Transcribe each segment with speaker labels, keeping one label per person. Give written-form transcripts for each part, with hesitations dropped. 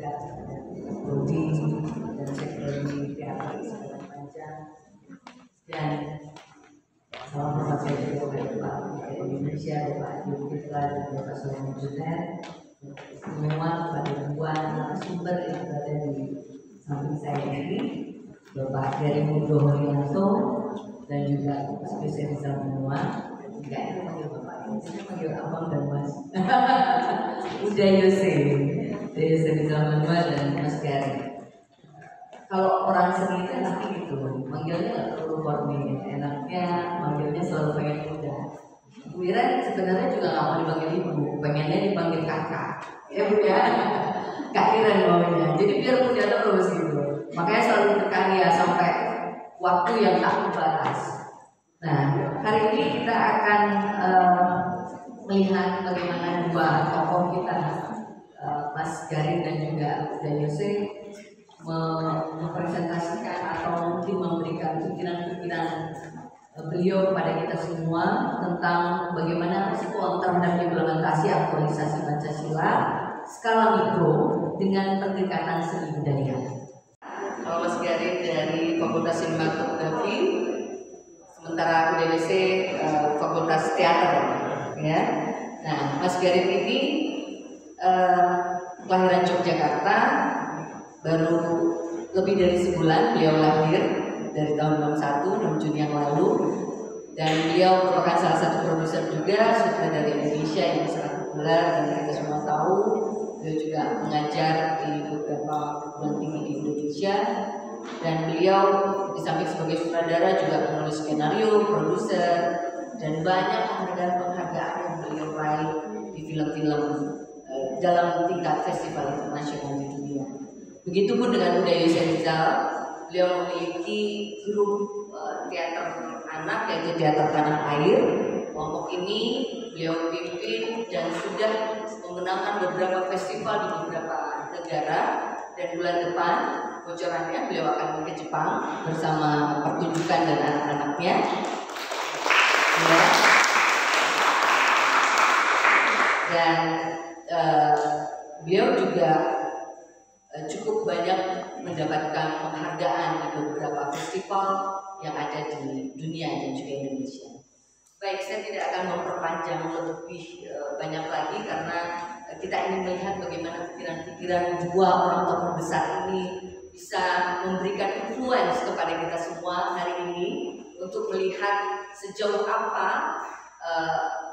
Speaker 1: juga Budi dan Sekretari Teater segala macam, dan salam hormat saya juga kepada Pak Bupati Indonesia, Bapak Adi Fitra dan Bapak Sulaiman Junaid, semua kepada ribuan narasumber yang berada di samping saya ini, Bapak Heri Mudohorianto dan juga spesialis semua. Enggak, itu panggil Bapak, saya panggil Abang dan Mas. Udah Yose di Zamanua dan Mas Gari. Kalau orang seni itu enaknya gitu, manggilnya nggak perlu formil, enaknya manggilnya selalu pengen muda. Bu Ira sebenarnya juga nggak mau dipanggil ibu, pengennya dipanggil kakak, ya Bu ya, Kak Ira maunya. Jadi biar muda terus gitu. Makanya selalu berkarya sampai waktu yang tak terbatas. Nah, hari ini kita akan melihat bagaimana dua tokoh kita, Mas Garin dan juga Uda Yose, mempresentasikan atau mungkin memberikan pikiran-pikiran beliau kepada kita semua tentang bagaimana respon terhadap implementasi aktualisasi Pancasila skala mikro dengan pendekatan seni budaya. Kalau Mas Garin dari Fakultas Sinematografi, sementara Uda Yose Fakultas Teater, ya. Nah, Mas Garin ini kelahiran Yogyakarta. Baru lebih dari sebulan beliau lahir, dari tahun 61, 6 Juni yang lalu. Dan beliau merupakan salah satu produser juga, sutradara Indonesia yang sangat populer dan kita semua tahu. Beliau juga mengajar di beberapa perguruan tinggi di Indonesia. Dan beliau di samping sebagai sutradara juga menulis skenario, produser, dan banyak penghargaan yang beliau raih di film-film dalam tingkat festival internasional di dunia. Begitupun dengan Uda Yose Rizal, beliau memiliki grup teater anak yaitu Teater Tanah Air. Kelompok ini beliau pimpin dan sudah memenangkan beberapa festival di beberapa negara. Dan bulan depan bocorannya beliau akan ke Jepang bersama pertunjukan dan anak-anaknya. Ya. Dan beliau juga cukup banyak mendapatkan penghargaan di beberapa festival yang ada di dunia dan juga Indonesia. Baik, saya tidak akan memperpanjang lebih banyak lagi karena kita ingin melihat bagaimana pikiran-pikiran dua orang tokoh besar ini bisa memberikan influence kepada kita semua hari ini untuk melihat sejauh apa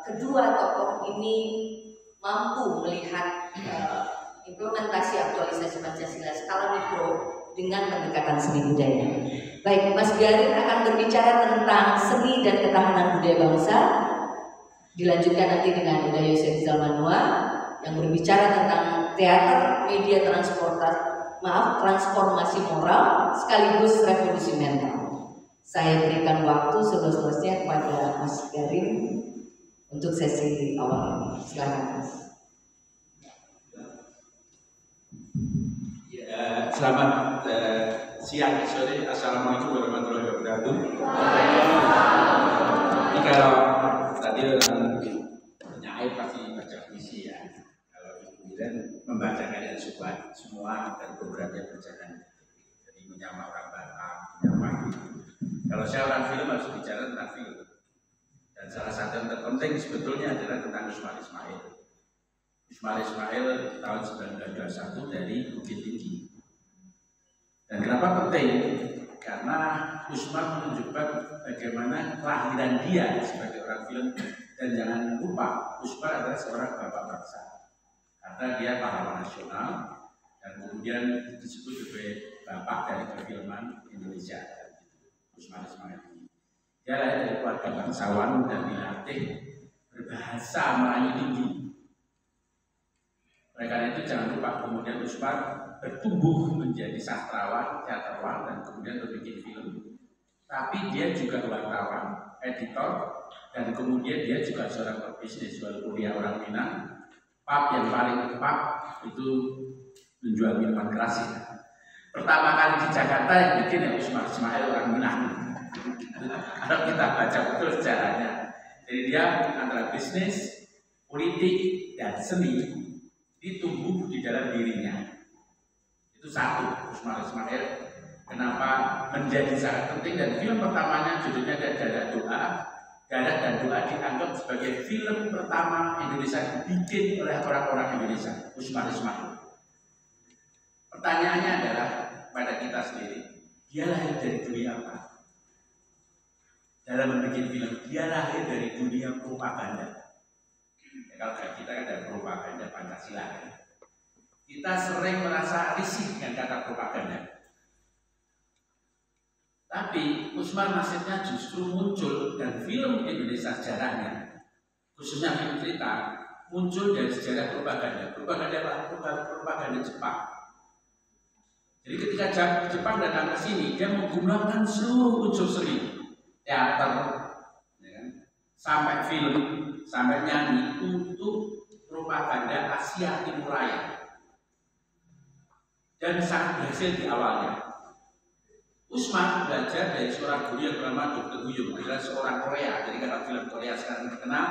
Speaker 1: kedua tokoh ini mampu melihat implementasi aktualisasi Pancasila skala mikro dengan pendekatan seni budaya. Baik, Mas Garin akan berbicara tentang seni dan ketahanan budaya bangsa. Dilanjutkan nanti dengan Uda Yose Rizal Manua yang berbicara tentang teater, media transformasi moral sekaligus revolusi mental. Saya berikan waktu seluas-luasnya kepada Mas Garin untuk sesi awal. Silakan, Mas.
Speaker 2: Selamat siang, sore, assalamualaikum warahmatullahi wabarakatuh. Ini kalau tadi orang penyair pasti baca puisi ya. Kalau kemudian membaca kalian semua dan beberapa bacaan. Jadi menyapa orang Batak, menyapa gitu. Kalau saya orang film harus bicara tentang film. Dan salah satu yang terpenting sebetulnya adalah tentang Usmar Ismail. Usmar Ismail tahun 1921 dari Bukit Tinggi. Dan kenapa penting? Karena Usmar menunjukkan bagaimana kelahiran dia sebagai orang film. Dan jangan lupa, Usmar adalah seorang bapak bangsa. Karena dia pahlawan nasional dan kemudian disebut sebagai bapak dari perfilman Indonesia. Usmar Ismail. Dia lahir dari keluarga bangsawan dan dilatih berbahasa Melayu tinggi. Oleh karena itu jangan lupa kemudian Usmar bertumbuh menjadi sastrawan, teaterwan, dan kemudian berbikin film. Tapi dia juga wartawan, editor, dan kemudian dia juga seorang pebisnis. Jual kuliah orang Minang, pub yang paling pub itu menjual minuman keras. Pertama kali di Jakarta yang bikin ya Usmar Ismail orang Minang. Kalau kita baca betul sejarahnya, jadi dia antara bisnis, politik, dan seni ditumbuh di dalam dirinya. Itu satu, Usmar Ismail kenapa menjadi sangat penting, dan film pertamanya judulnya Darah Doa. Darah dan Doa dianggap sebagai film pertama Indonesia dibikin oleh orang-orang Indonesia, Usmar Ismail. Pertanyaannya adalah pada kita sendiri, dia lahir dari dunia apa? Dalam membuat film, dia lahir dari dunia propaganda. Ya, kalau kita kan ada propaganda Pancasila kan? Kita sering merasa risih dengan kata propaganda. Tapi Usmar nasibnya justru muncul, dan film Indonesia sejarahnya, khususnya film cerita, muncul dari sejarah propaganda. Propaganda Jepang. Jadi ketika Jepang datang ke sini, dia menggunakan seluruh unsur seni, teater, ya kan? Sampai film, sampai nyanyi untuk propaganda Asia Timur Raya. Dan sangat berhasil di awalnya. Usmar belajar dari seorang guru yang bernama Dr. Guyum, adalah seorang Korea. Jadi kalau film Korea sekarang terkenal,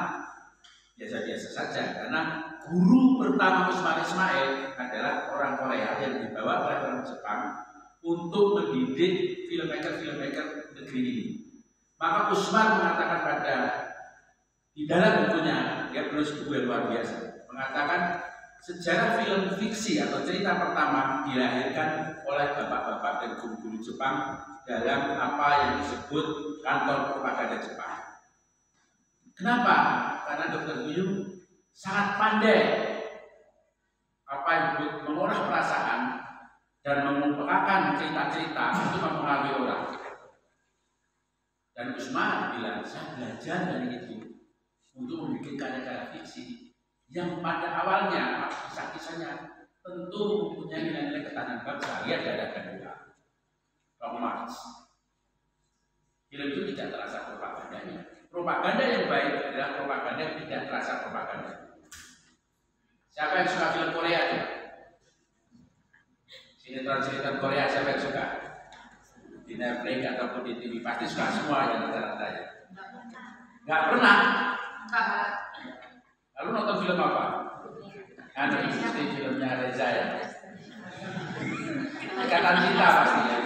Speaker 2: biasa-biasa saja. Karena guru pertama Usmar Ismail adalah orang Korea yang dibawa oleh orang Jepang untuk mendidik filmmaker negeri ini. Maka Usmar mengatakan di dalam bukunya, dia menulis buku yang luar biasa, mengatakan sejarah film fiksi atau cerita pertama dilahirkan oleh bapak-bapak dan guru-guru Jepang dalam apa yang disebut kantor propaganda Jepang. Kenapa? Karena Dr. Guyum sangat pandai mengolah perasaan dan mengungkapkan cerita-cerita untuk mempengaruhi orang. Dan Usmar bilang, saya belajar dari itu untuk membuat karya-karya fiksi yang pada awalnya kisah-kisahnya tentu mempunyai nilai-nilai ketahanan bangsa. Lihat Darah dan Doa, Karl Marx. Film itu tidak terasa propagandanya. Propaganda yang baik adalah propaganda yang tidak terasa propaganda. Siapa yang suka film Korea tuh? Sinetron Korea siapa yang suka? Di Netflix ataupun di TV pasti suka semua yang rata-rata ya. Nggak pernah. Lalu nonton film apa? Pasti filmnya Reza ya. Ikatan Cinta pasti ya.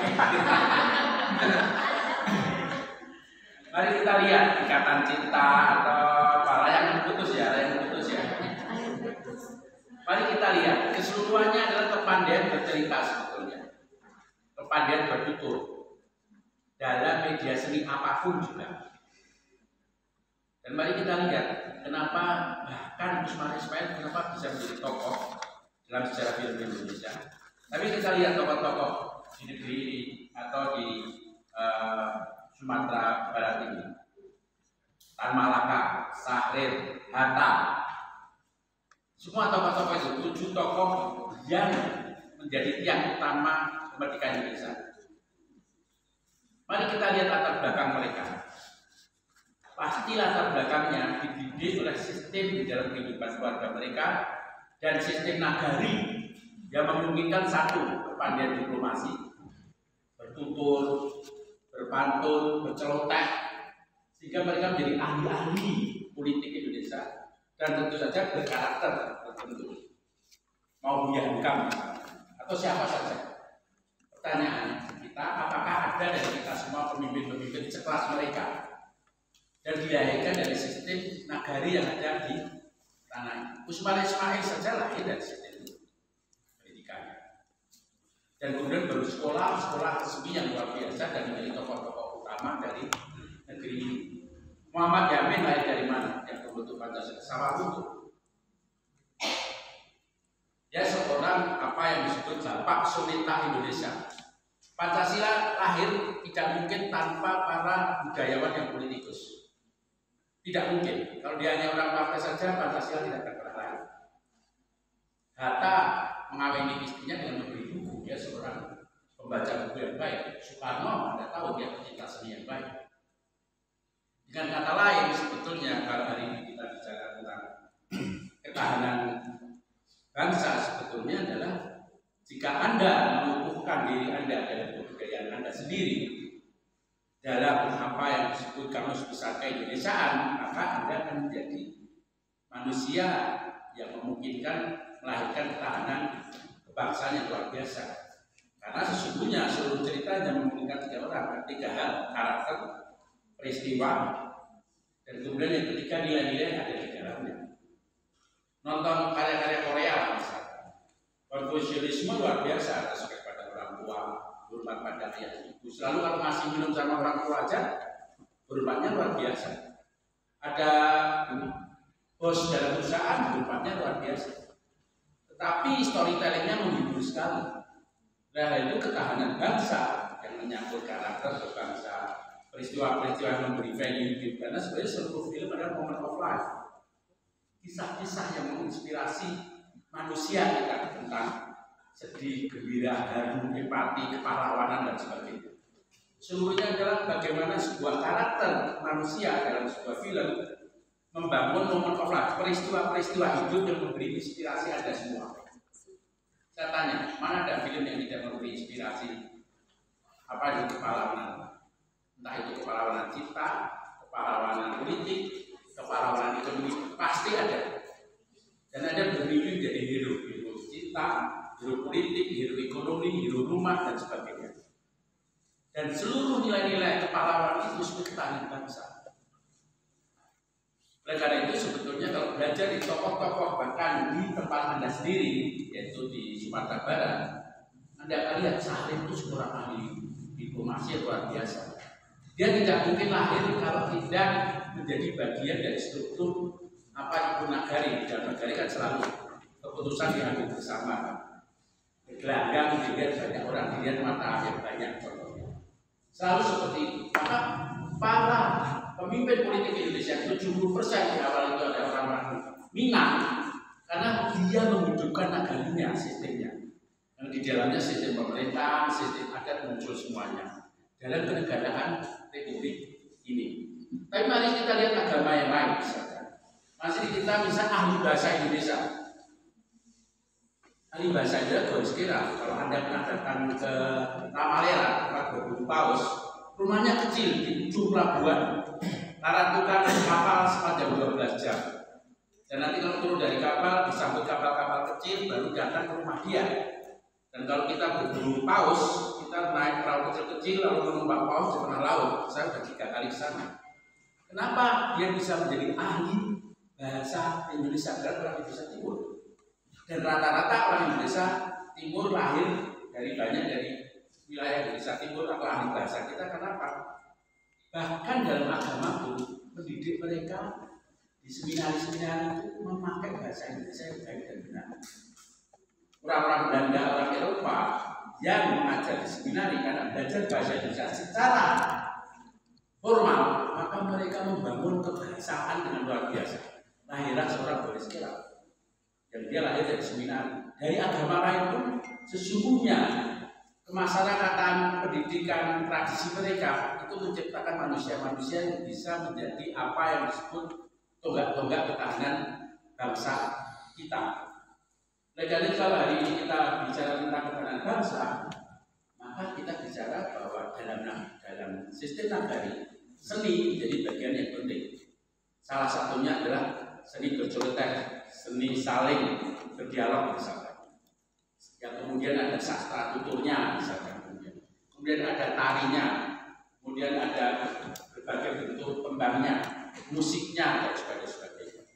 Speaker 2: Mari kita lihat Ikatan Cinta atau apa, Layangan Putus ya. Mari kita lihat keseluruhannya adalah kepandaian bercerita sebetulnya, kepandaian bertutur dalam media seni apapun juga. Dan mari kita lihat kenapa bahkan Usmar Ismail kenapa bisa menjadi tokoh dalam sejarah film Indonesia. Tapi kita lihat tokoh-tokoh di negeri ini atau di Sumatera Barat ini, Tan Malaka, Sahrir, Hatta, semua tokoh-tokoh itu 7 tokoh yang menjadi tiang utama kemerdekaan Indonesia. Mari kita lihat latar belakang mereka. Pasti latar belakangnya dididik oleh sistem di dalam kehidupan keluarga mereka dan sistem nagari yang memungkinkan satu, kepandaian diplomasi, bertutur, berpantun, berceloteh, sehingga mereka menjadi ahli-ahli politik Indonesia dan tentu saja berkarakter tertentu. Mau Buya Hukam atau siapa saja. Pertanyaannya kita, apakah ada dari kita semua pemimpin-pemimpin sekelas mereka dan dilahirkan dari sistem nagari yang ada di tanah ini? Usmar Ismail saja lahir dari sistem pendidikannya, dan kemudian baru sekolah resmi yang luar biasa dan menjadi tokoh-tokoh utama dari negeri ini. Muhammad Yamin lahir dari mana? Yang membentuk Pancasila, Sawalunto. Dia seorang apa yang disebut Bapak Soneta Indonesia. Pancasila lahir tidak mungkin tanpa para budayawan yang politikus. Tidak mungkin. Kalau dia hanya orang partai saja, Pancasila tidak akan pernah lahir. Hatta mengawini istrinya dengan memberi buku. Dia seorang pembaca buku yang baik. Soekarno, Anda tahu dia pecinta seni yang baik. Dengan kata lain, sebetulnya kalau hari ini kita bicara tentang ketahanan bangsa, sebetulnya adalah jika Anda mengukuhkan diri Anda dalam kebudayaan Anda sendiri, dalam apa yang disebut Kamus Besar Keindonesiaan, maka Anda akan menjadi manusia yang memungkinkan melahirkan ketahanan kebangsaan yang luar biasa. Karena sesungguhnya seluruh cerita hanya memungkinkan 3 orang, 3 hal, karakter, peristiwa, dan kemudian yang ketiga nilai-nilai yang ada di dalamnya. Nonton karya-karya Korea misalkan, Konfusianisme luar biasa, respect pada orang tua, hormat pada ayah ibu. Selalu kalau masih minum sama orang tua aja, hormatnya luar biasa. Ada bos dalam perusahaan, hormatnya luar biasa. Tetapi storytellingnya menghibur sekali. Nah, itu ketahanan bangsa yang menyangkut karakter berbangsa, peristiwa-peristiwa yang memberi value hidup. Karena sebenarnya seluruh film adalah moment of life, kisah-kisah yang menginspirasi manusia kita tentang sedih, gembira, haru, empati, kepahlawanan dan sebagainya. Seluruhnya adalah bagaimana sebuah karakter manusia dalam sebuah film membangun moment of life, peristiwa-peristiwa hidup yang memberi inspirasi Anda semua. Saya tanya, mana ada film yang tidak memberi inspirasi? Apa itu kepahlawanan? Entah itu kepahlawanan cipta, kepahlawanan politik, kepahlawanan ekonomi, pasti ada. Dan ada bermimpi jadi hero cipta, hero politik, hero ekonomi, hero rumah, dan sebagainya. Dan seluruh nilai-nilai kepahlawanan itu sebagai ketahanan bangsa. Oleh karena itu sebetulnya kalau belajar di tokoh-tokoh bahkan di tempat Anda sendiri, yaitu di Sumatera Barat, Anda akan lihat Salim itu seorang ahli diplomasi yang luar biasa. Dia tidak mungkin lahir kalau tidak menjadi bagian dari struktur Ibu Nagari. Dalam negara kan selalu keputusan diambil bersama. Gelanggang dilihat banyak orang, dilihat mata yang banyak contohnya. Selalu seperti itu. Maka para pemimpin politik Indonesia 70% di awal itu ada orang-orang Minang, karena dia menghidupkan nagarinya, sistemnya. Yang di dalamnya sistem pemerintahan, sistem adat muncul semuanya dalam kenegaraan Republik ini. Tapi mari kita lihat agama yang lain misalkan. Masih kita bisa ahli bahasa Indonesia. Ahli bahasa Indonesia harus kira kalau Anda pernah datang ke Ramalera, tempat berburu paus, rumahnya kecil di ujung pelabuhan. Tarantukan kapal sepanjang 12 jam. Dan nanti kalau turun dari kapal, disambut kapal-kapal kecil, baru datang ke rumah dia. Dan kalau kita berburu paus, kita naik perahu kecil-kecil, lalu menumpang paus di tengah laut. Saya sudah 3 kali ke sana. Kenapa dia bisa menjadi ahli bahasa Indonesia? Karena orang Indonesia Timur. Dan rata-rata orang Indonesia Timur lahir dari banyak dari wilayah Indonesia Timur atau ahli bahasa kita. Kenapa? Bahkan dalam agama pun mendidik mereka di seminar-seminar itu memakai bahasa Indonesia yang baik dan benar. Orang-orang Belanda, orang Eropa yang mengajar di seminar karena belajar bahasa Indonesia secara formal, maka mereka membangun kebahasaan dengan luar biasa. Lahirlah seorang Boris Kira yang dia lahir dari seminar. Dari agama lain pun sesungguhnya kemasyarakatan, pendidikan, tradisi mereka itu menciptakan manusia-manusia yang bisa menjadi apa yang disebut tonggak-tonggak ketahanan bangsa kita. Oleh karena itu kalau hari ini kita bicara tentang ketahanan bangsa, maka kita bicara bahwa dalam sistem nagari, seni menjadi bagian yang penting. Salah satunya adalah seni bercolotek, seni saling berdialog misalkan. Yang kemudian ada sastra tuturnya misalkan, kemudian ada tarinya, kemudian ada berbagai bentuk kembangnya, musiknya dan sebagainya.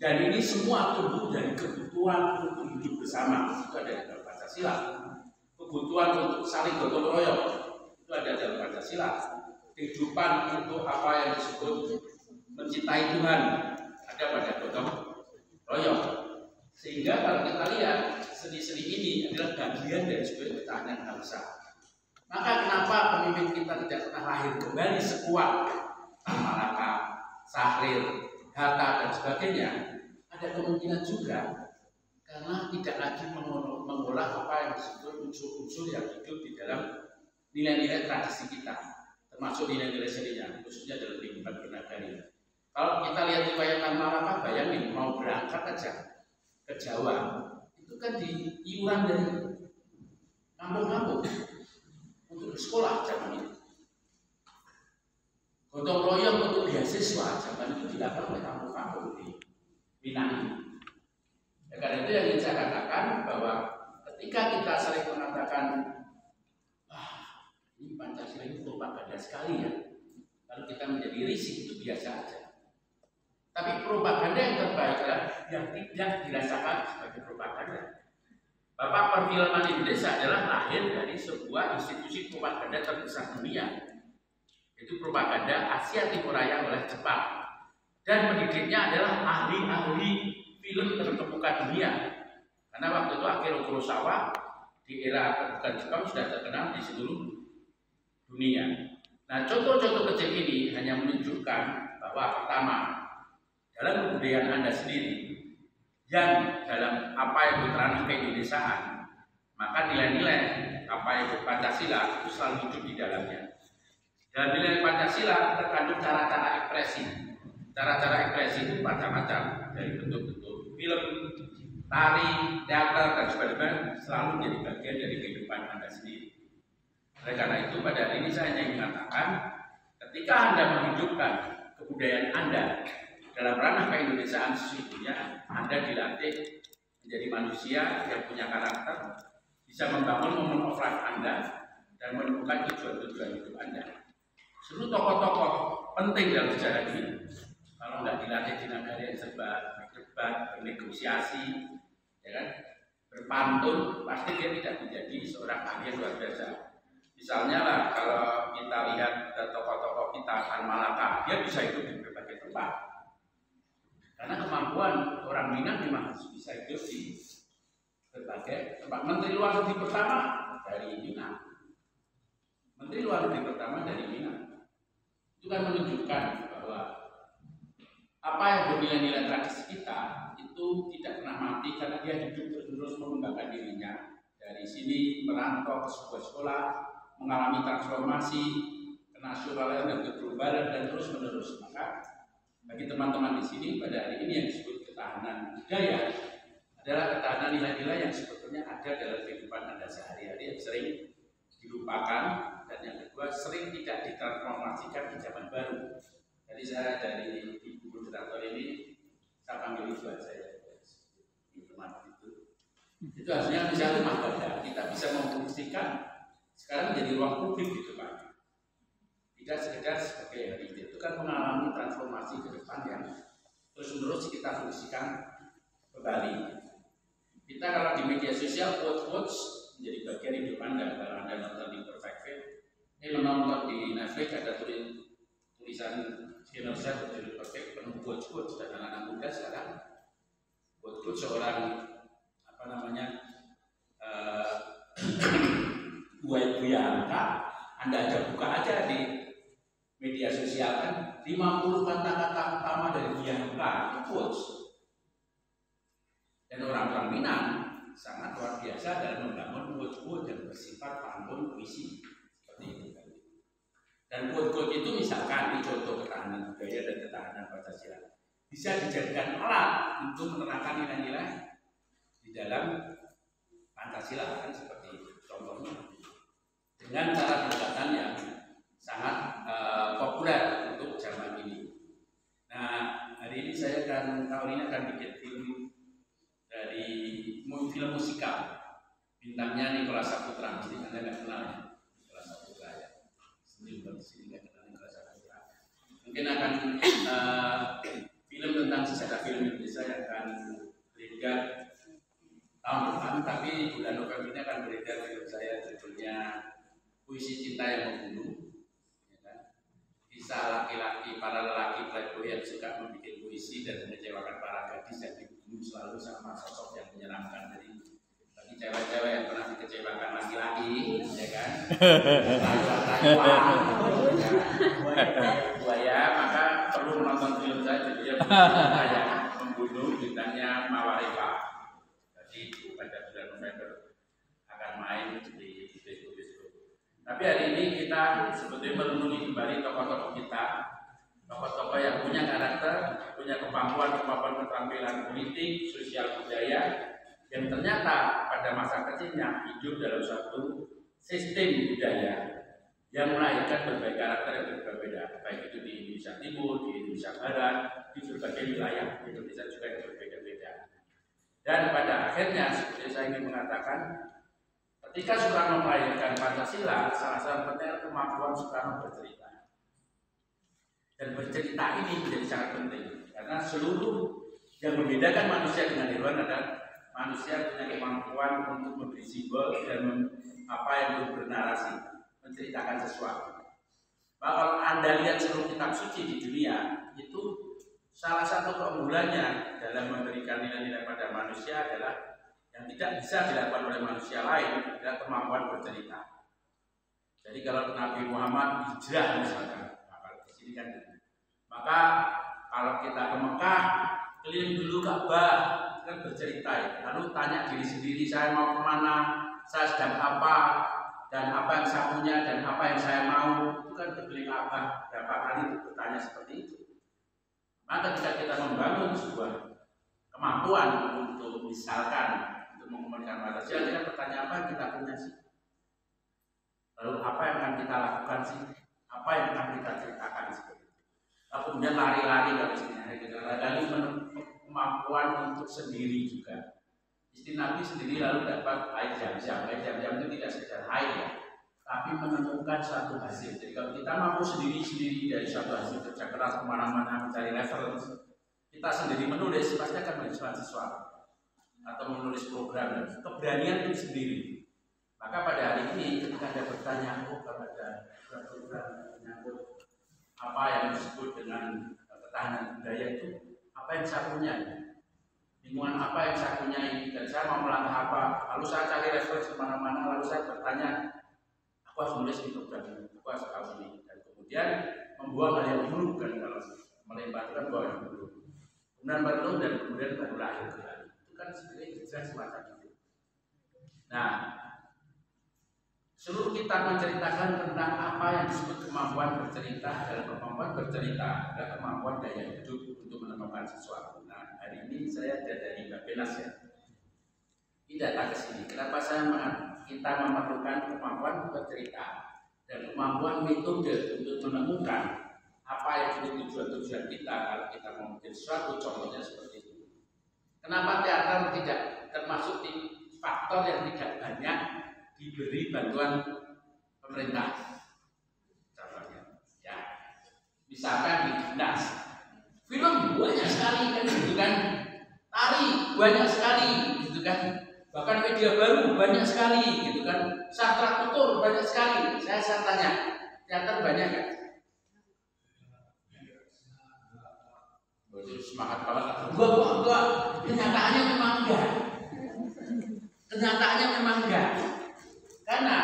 Speaker 2: Dan ini semua tumbuh dari kebutuhan untuk hidup bersama, itu ada dalam Pancasila. Kebutuhan untuk saling gotong royong itu ada dalam Pancasila. Kehidupan untuk apa yang disebut mencintai Tuhan ada pada gotong royong. Sehingga kalau kita lihat seni-seni ini adalah bagian dari sebuah ketahanan bangsa. Maka kenapa pemimpin kita tidak pernah lahir kembali sekuat Malaka, Sahrir, Hatta dan sebagainya? Ada kemungkinan juga karena tidak lagi mengolah apa yang disebut unsur-unsur yang hidup di dalam nilai-nilai tradisi kita, termasuk nilai-nilai seninya, khususnya dalam lingkungan bernagari. Kalau kita lihat riwayat Malaka, bayangin mau berangkat aja ke Jawa, itu kan di iuran dari kampung-kampung untuk sekolah zaman itu. Gotong royong untuk beasiswa zaman itu dilakukan oleh kampung-kampung di Minang. Ya, karena itu yang ingin saya katakan bahwa ketika kita sering mengatakan sekali ya. Kalau kita menjadi risih itu biasa aja. Tapi propaganda yang terbaik adalah yang tidak dirasakan sebagai propaganda. Bapak perfilman Indonesia adalah lahir dari sebuah institusi propaganda terbesar dunia. Itu propaganda Asia Timur Raya oleh Jepang. Dan pendidiknya adalah ahli-ahli film terkemuka dunia. Karena waktu itu Akira Kurosawa di era kedudukan Jepang sudah terkenal di seluruh dunia. Nah, contoh-contoh kecil ini hanya menunjukkan bahwa pertama, dalam kebudayaan Anda sendiri yang dalam apa yang berranah keindonesiaan, maka nilai-nilai apa yang Pancasila itu selalu hidup di dalamnya. Dalam nilai Pancasila terkandung cara-cara ekspresi. Cara-cara ekspresi itu macam-macam, dari bentuk-bentuk film, tari, teater, dan sebagainya selalu menjadi bagian dari kehidupan Anda sendiri. Oleh karena itu pada hari ini saya ingin mengatakan, ketika Anda menghidupkan kebudayaan Anda dalam ranah keindonesiaan sesungguhnya, Anda dilatih menjadi manusia yang punya karakter, bisa membangun momen of life Anda, dan menemukan tujuan-tujuan hidup Anda. Seluruh tokoh-tokoh penting dalam sejarah ini, kalau nggak dilatih di negara yang serba berdebat, bernegosiasi, ya kan, berpantun, pasti dia tidak menjadi seorang ahli yang luar biasa. Misalnya lah, kalau kita lihat tokoh-tokoh kita Tan Malaka, dia bisa hidup di berbagai tempat. Karena kemampuan orang Minang memang bisa hidup di berbagai tempat. Menteri Luar Negeri pertama dari Minang. Menteri Luar Negeri pertama dari Minang. Itu kan menunjukkan bahwa apa yang bernilai-nilai tradisi kita itu tidak pernah mati karena dia hidup terus mengembangkan dirinya. Dari sini merantau ke sebuah sekolah, mengalami transformasi ke nasionalan dan ke globalan dan terus menerus. Maka bagi teman-teman di sini pada hari ini yang disebut ketahanan budaya adalah ketahanan nilai-nilai yang sebetulnya ada dalam kehidupan Anda sehari-hari yang sering dilupakan, dan yang kedua sering tidak ditransformasikan di zaman baru. Jadi saya dari Ibu Moderator ini saya panggil ibu saya informatif itu harusnya misalnya rumah ibadah kita bisa memfungsikan sekarang menjadi ruang publik di depan, tidak sekedar sebagai heritage. Itu kan mengalami transformasi ke depan yang terus-menerus kita fungsikan kembali. Kita kalau di media sosial quotes menjadi bagian hidup Anda. Kalau Anda nonton di Perfect Fit, menonton di Netflix ada tulisan channel saya berjudul Perfect penuh quotes, dan anak-anak muda sekarang quotes seorang apa namanya Buya Hamka, Anda aja buka aja di media sosial kan 50 kata-kata utama dari Buya Hamka itu quotes. Dan orang-orang Minang sangat luar biasa dalam membangun quotes-quotes yang bersifat pantun puisi seperti itu. Dan quote-quote itu misalkan di contoh ketahanan budaya dan ketahanan Pancasila bisa dijadikan alat untuk menerangkan nilai-nilai di dalam Pancasila, kan seperti itu. Contohnya dengan cara pendekatan yang sangat populer untuk zaman ini. Nah, hari ini saya tahun ini akan bikin film dari film musikal. Bintangnya Nicholas Saputra, mesti Anda nggak kenal ya? Nicholas Saputra ya. Sendiri di sini nggak kenal Nicholas Saputra. Mungkin akan film tentang sejarah film Indonesia yang akan beredar tahun depan, tapi bulan November ini akan beredar film saya judulnya Puisi Cinta yang Membunuh. Ya kan? Kisah laki-laki, para lelaki playboy yang suka membuat puisi dan mengecewakan para gadis yang dibunuh selalu sama sosok yang menyeramkan. Jadi bagi cewek-cewek yang pernah dikecewakan laki-laki, ya kan? Buaya, maka perlu menonton film saya judulnya Buaya Membunuh, bintangnya Mawareva. Jadi pada bulan November akan main di Facebook. Tapi hari ini kita sebetulnya merenungi kembali tokoh-tokoh kita, tokoh-tokoh yang punya karakter, punya kemampuan keterampilan politik, sosial, budaya, yang ternyata pada masa kecilnya hidup dalam suatu sistem budaya yang melahirkan berbagai karakter yang berbeda, baik itu di Indonesia Timur, di Indonesia Barat, di berbagai wilayah di Indonesia juga yang berbeda-beda. Dan pada akhirnya, seperti saya ingin mengatakan, Ketika Soekarno melahirkan Pancasila, salah satu penting kemampuan Soekarno bercerita. Dan bercerita ini menjadi sangat penting karena seluruh yang membedakan manusia dengan hewan adalah manusia punya kemampuan untuk memberi simbol dan apa yang bernarasi, menceritakan sesuatu. Bahwa kalau Anda lihat seluruh kitab suci di dunia, itu salah satu keunggulannya dalam memberikan nilai-nilai pada manusia adalah yang tidak bisa dilakukan oleh manusia lain adalah kemampuan bercerita. Jadi kalau Nabi Muhammad hijrah misalkan, di sini kan, maka kalau kita ke Mekah, keliling dulu Ka'bah, kan bercerita ya. Lalu tanya diri sendiri, saya mau kemana, saya sedang apa, dan apa yang saya punya, dan apa yang saya mau. Itu kan keliling Ka'bah berapa kali bertanya seperti itu. Maka ketika kita membangun sebuah kemampuan untuk misalkan mengomunikasikan manusia, kita bertanya apa yang kita punya sih? Lalu apa yang akan kita lakukan sih? Apa yang akan kita ceritakan sih? Lalu kemudian lari-lari dari sini, lalu kemampuan untuk sendiri juga. Istri Nabi sendiri lalu dapat air jam-jam. Air jam-jam itu tidak sekedar air ya, tapi menemukan suatu hasil. Jadi kalau kita mampu sendiri-sendiri dari suatu hasil, kerja keras kemana-mana mencari referensi, kita sendiri menulis pasti akan menghasilkan sesuatu. Atau menulis program dan keberanian itu sendiri. Maka pada hari ini ketika ada bertanya, kalau ada program menyangkut apa yang disebut dengan ketahanan budaya itu, apa yang saya punya, lingkungan apa yang saya punya ini, dan saya mau melangkah apa, lalu saya cari referensi kemana-mana, lalu saya bertanya, aku harus menulis di program ini, aku harus tahu ini, dan kemudian membuang hal yang dulu, kan kalau melempar itu kan buang yang dulu, kemudian merenung dan kemudian baru lahir kembali. Kan sebenarnya hijrah semacam itu. Nah, seluruh kitab menceritakan tentang apa yang disebut kemampuan bercerita. Dalam kemampuan bercerita adalah kemampuan daya hidup untuk menemukan sesuatu. Nah, hari ini saya ada dari Bapenas ya. Ini datang ke sini. Kenapa kita memerlukan kemampuan bercerita dan kemampuan metode untuk menemukan apa yang jadi tujuan-tujuan kita kalau kita mau bikin sesuatu, contohnya seperti itu. Kenapa teater tidak termasuk di faktor yang tidak banyak diberi bantuan pemerintah? Contohnya, ya, misalkan di dinas, film banyak sekali kan, gitu kan, tari banyak sekali, gitu kan, bahkan media baru banyak sekali, gitu kan, sastra tutur banyak sekali. Saya tanya, teater banyak kan? Semangat banget. Enggak. Kenyataannya memang enggak. Karena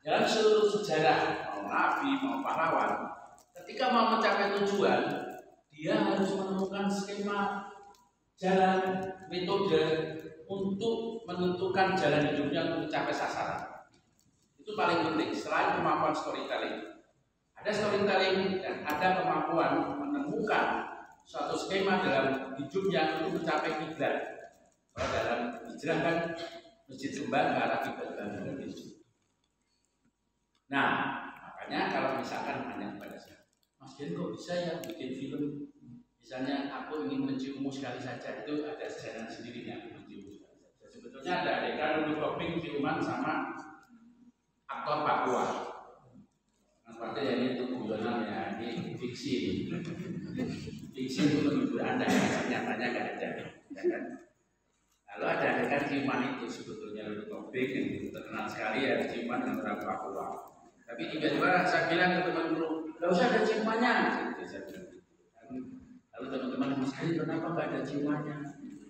Speaker 2: dalam seluruh sejarah mau nabi, mau pahlawan, ketika mau mencapai tujuan, dia harus menemukan skema jalan, metode untuk menentukan jalan hidupnya untuk mencapai sasaran. Itu paling penting. Selain kemampuan storytelling, ada storytelling dan ada kemampuan menemukan suatu skema dalam hidupnya untuk mencapai kiblat. Kalau dalam hijrah kan masjid kembang ke arah kiblat Indonesia. Nah, makanya kalau misalkan hanya pada saya, Mas Dian kok bisa ya bikin film? Misalnya aku ingin menciummu sekali saja, itu ada sejarah sendiri yang aku mencium sekali saja. Sebetulnya ada adegan untuk Robing ciuman sama aktor Papua. Seperti yang ini untuk guyonan ya, ini fiksi. Fiksi untuk menghibur Anda, nyatanya nggak ada, ya kan? Lalu ada adegan ciuman itu sebetulnya untuk Robing yang terkenal sekali ya, ciuman dengan orang Papua. Tapi tiba-tiba saya bilang ke teman-teman, nggak usah ada ciumannya. Lalu teman-teman, Mas Hari kenapa nggak ada ciumannya?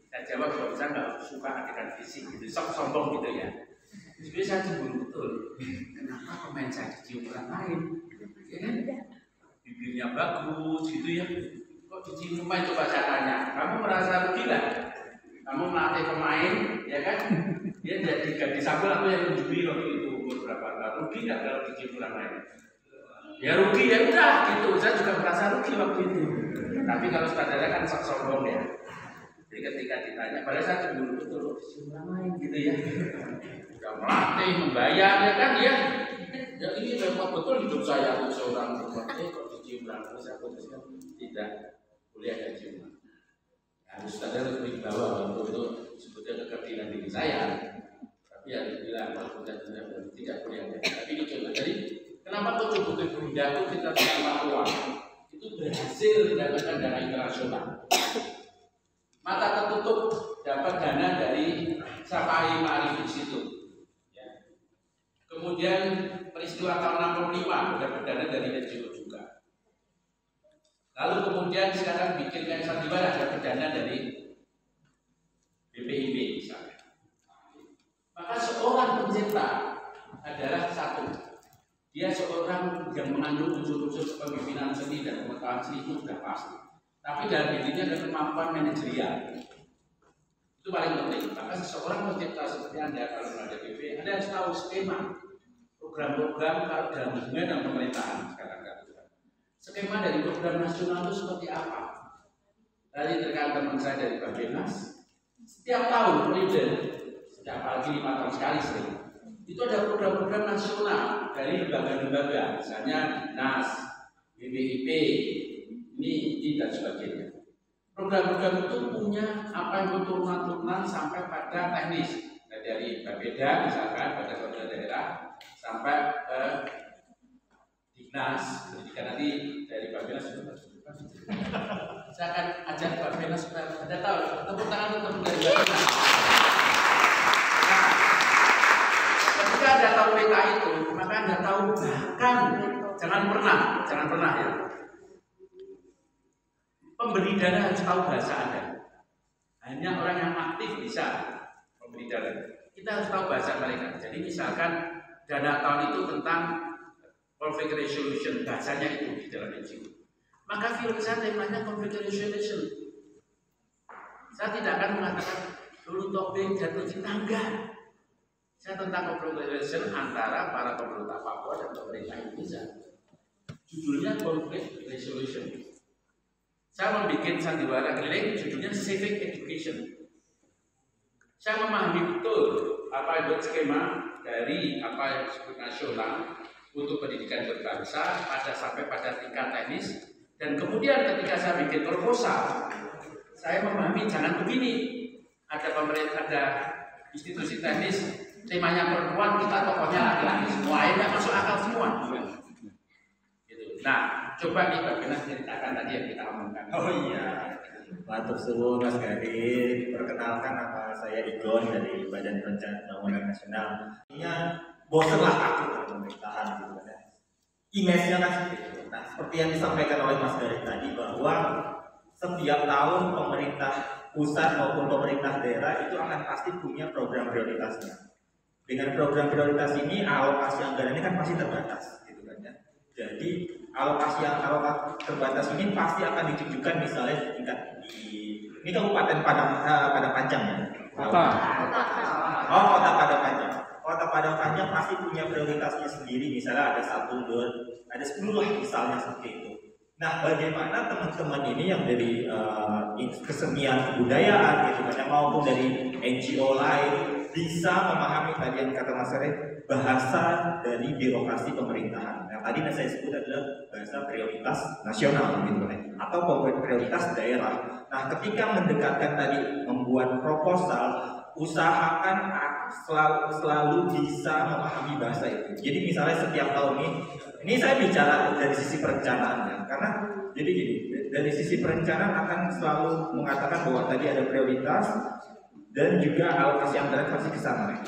Speaker 2: Saya jawab, kalau saya nggak suka adegan fisik, gitu, sombong gitu ya. Sebenarnya saya cemburu betul. Kenapa pemain saya dicium orang lain? Ya kan? Bibirnya bagus gitu ya. Kok dicium pemain? Coba saya tanya. Kamu merasa rugi lah? Kamu melatih pemain, ya kan? Dia jadi gadis sampul atau yang menjuri waktu itu umur berapa tahun? Rugi nggak kalau dicium orang lain? Ya rugi ya udah gitu. Saya juga merasa rugi waktu itu. Tapi kalau saudara kan sombong ya. Jadi ketika ditanya, padahal saya cemburu betul dicium orang lain gitu ya. Udah melatih, membayar ya kan ya. Ya ini repot betul hidup saya untuk seorang perempuan. Kok dicium orang lain? Saya putuskan tidak boleh ada ciuman. Harus sadar lebih bawah untuk itu sebetulnya kekerdilan diri saya. Tapi ya dibilang kalau sudah tidak boleh ada. Tapi ini contoh. Jadi kenapa kok butuh Bunda itu kita punya Papua itu berhasil mendapatkan dana internasional. Mata tertutup dapat dana dari Safari Ma'arif Institute. Ya. Kemudian peristiwa tahun 65 dapat dana dari NGO juga. Lalu kemudian sekarang bikin kayak Sandiwara dapat dana dari BPIB misalnya. Maka seorang pencetak adalah satu. Dia seorang yang mengandung unsur-unsur kepemimpinan seni dan pengetahuan seni itu sudah pasti. Tapi dalam dirinya ada kemampuan manajerial. Itu paling penting. Maka seseorang pencipta seperti Anda kalau ada BP, Anda harus tahu skema program-program kalau dalam hubungan dengan pemerintahan sekarang. Skema dari program nasional itu seperti apa? Tadi rekan teman saya dari Bappenas, setiap tahun setiap apalagi 5 tahun sekali sering. Itu ada program-program nasional dari lembaga-lembaga, misalnya Dinas, BPIP, ini dan sebagainya. Program-program itu punya apa yang turunan-turunan sampai pada teknis. Nah, dari Bapeda misalkan pada kepala daerah sampai Dinas, pendidikan nanti dari Bapeda sudah saya akan ajak Bapeda supaya Anda tahu tepuk tangan untuk dari Bapeda. Ketika Anda tahu peta itu, maka Anda tahu bahkan jangan pernah ya. Pemberi dana harus tahu bahasa Anda. Hanya orang yang aktif bisa memberi dana. Kita harus tahu bahasa mereka. Jadi misalkan dana tahun itu tentang conflict resolution, bahasanya itu di dalam NGO. Maka film saya temanya conflict resolution. Saya tidak akan mengatakan dulu topeng jatuh cinta, enggak. Saya tentang conflict resolution antara para pemerintah Papua dan pemerintah Indonesia. Judulnya conflict resolution. Saya membuat sandiwara keliling, judulnya civic education. Saya memahami betul apa itu skema dari apa yang disebut nasional untuk pendidikan berbangsa sampai pada tingkat teknis. Dan kemudian ketika saya bikin proposal, saya memahami jangan begini. Ada pemerintah, ada institusi teknis, temanya perempuan, kita tokohnya laki-laki semua, ini masuk akal semua. Gitu. Nah, coba nih Bappenas ceritakan tadi yang kita omongkan.
Speaker 3: Oh iya, matur suwun Mas Gadit. Perkenalkan, nama saya Igon dari Badan Perencanaan Pembangunan Nasional. Ini bosan lah aku dari pemerintahan gitu kan. Image-nya kan seperti itu. Nah, seperti yang disampaikan oleh Mas Gadit tadi bahwa setiap tahun pemerintah pusat maupun pemerintah daerah itu akan pasti punya program prioritasnya. Dengan program prioritas ini alokasi anggarannya kan pasti terbatas, gitu kan ya. Jadi alokasi terbatas ini pasti akan ditujukan misalnya di tingkat ini Kabupaten Padang Panjang ya. Kota Padang Panjang. Kota Padang Panjang pasti punya prioritasnya sendiri. Misalnya ada 1, 2, ada 10 lah misalnya seperti itu. Nah, bagaimana teman-teman ini yang dari kesenian kebudayaan gitu kan, maupun dari NGO lain bisa memahami tadi yang kata Mas Ere, bahasa dari birokrasi pemerintahan. Yang tadi yang saya sebut adalah bahasa prioritas nasional gitu kan, atau prioritas daerah. Nah, ketika mendekatkan tadi membuat proposal, usahakan selalu bisa memahami bahasa itu. Jadi misalnya setiap tahun ini saya bicara dari sisi perencanaan, karena jadi gini, dari sisi perencanaan akan selalu mengatakan bahwa tadi ada prioritas dan juga alokasi anggaran pasti ke sana.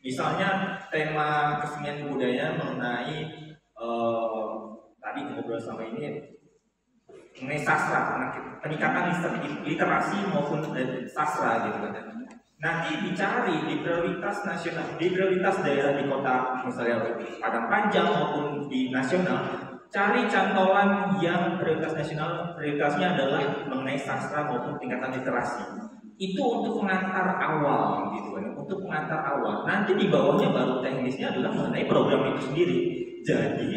Speaker 3: Misalnya tema kesenian budaya mengenai tadi ngobrol sama ini mengenai sastra, peningkatan literasi maupun sastra gitu kan. Nanti dicari di prioritas nasional, di prioritas daerah di kota misalnya Padang Panjang maupun di nasional, cari cantolan yang prioritas nasional, prioritasnya adalah mengenai sastra maupun tingkatan literasi. Itu untuk pengantar awal gitu kan, untuk pengantar awal. Nanti di bawahnya baru teknisnya adalah mengenai program itu sendiri. Jadi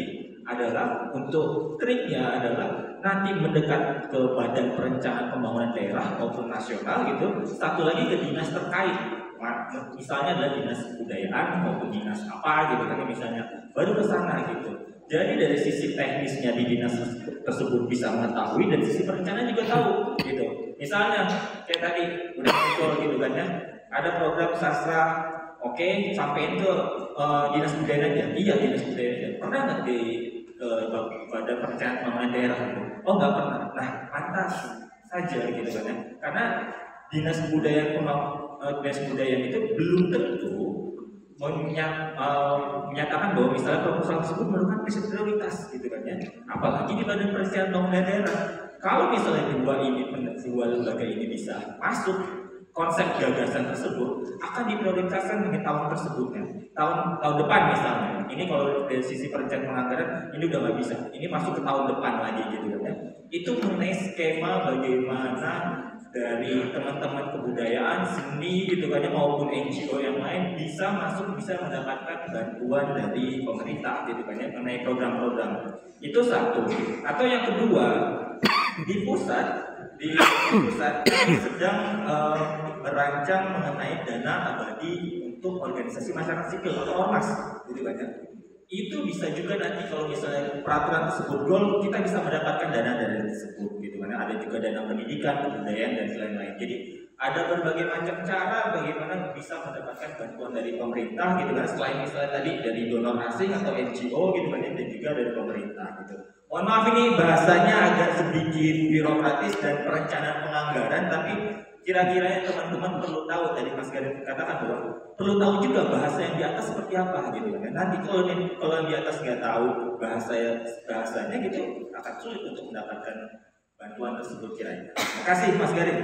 Speaker 3: adalah untuk triknya adalah nanti mendekat ke Badan Perencanaan Pembangunan Daerah maupun nasional gitu. Satu lagi ke dinas terkait, misalnya adalah dinas kebudayaan maupun dinas apa gitu kan misalnya, baru ke sana gitu. Jadi dari sisi teknisnya di dinas tersebut bisa mengetahui, dan sisi perencanaan juga tahu gitu. Misalnya kayak tadi udah muncul gitu kan ya, ada program sastra oke, sampein ke dinas budaya aja. Iya, dinas budaya aja. Pernah nggak di Badan Perencanaan Pembangunan Daerah gitu? Oh nggak pernah. Nah, pantas saja gitu kan ya. Karena dinas budaya itu belum tentu menyatakan bahwa misalnya proposal tersebut merupakan riset prioritas gitu kan ya. Apalagi di Badan Perencanaan Pembangunan Daerah. Kalau misalnya dua lembaga ini bisa masuk, konsep gagasan tersebut akan diprioritaskan dengan tahun tersebutnya. Tahun depan misalnya. Ini kalau dari sisi perencanaan penganggaran ini udah nggak bisa. Ini masuk ke tahun depan lagi gitu kan ya. Itu mengenai skema bagaimana dari teman-teman kebudayaan, seni gitu kan ya, maupun NGO yang lain bisa mendapatkan bantuan dari pemerintah gitu kan ya, mengenai program-program. Itu satu. Atau yang kedua, di pusat kami sedang merancang mengenai dana abadi untuk organisasi masyarakat sipil atau ormas gitu kan ya. Itu bisa juga nanti kalau misalnya peraturan tersebut goal, kita bisa mendapatkan dana dari tersebut gitu kan. Ada juga dana pendidikan, kebudayaan dan lain-lain. Jadi ada berbagai macam cara bagaimana bisa mendapatkan bantuan dari pemerintah gitu kan. Selain misalnya tadi dari donor asing atau NGO gitu kan, dan juga dari pemerintah gitu. Mohon maaf ini bahasanya agak sedikit birokratis dan perencanaan penganggaran, tapi kira-kiranya teman-teman perlu tahu, tadi Mas Garin katakan bahwa perlu tahu juga bahasa yang di atas seperti apa gitu kan. Nanti kalau yang di atas nggak tahu bahasanya gitu akan sulit untuk mendapatkan bantuan tersebut kiranya. Terima kasih Mas Garin.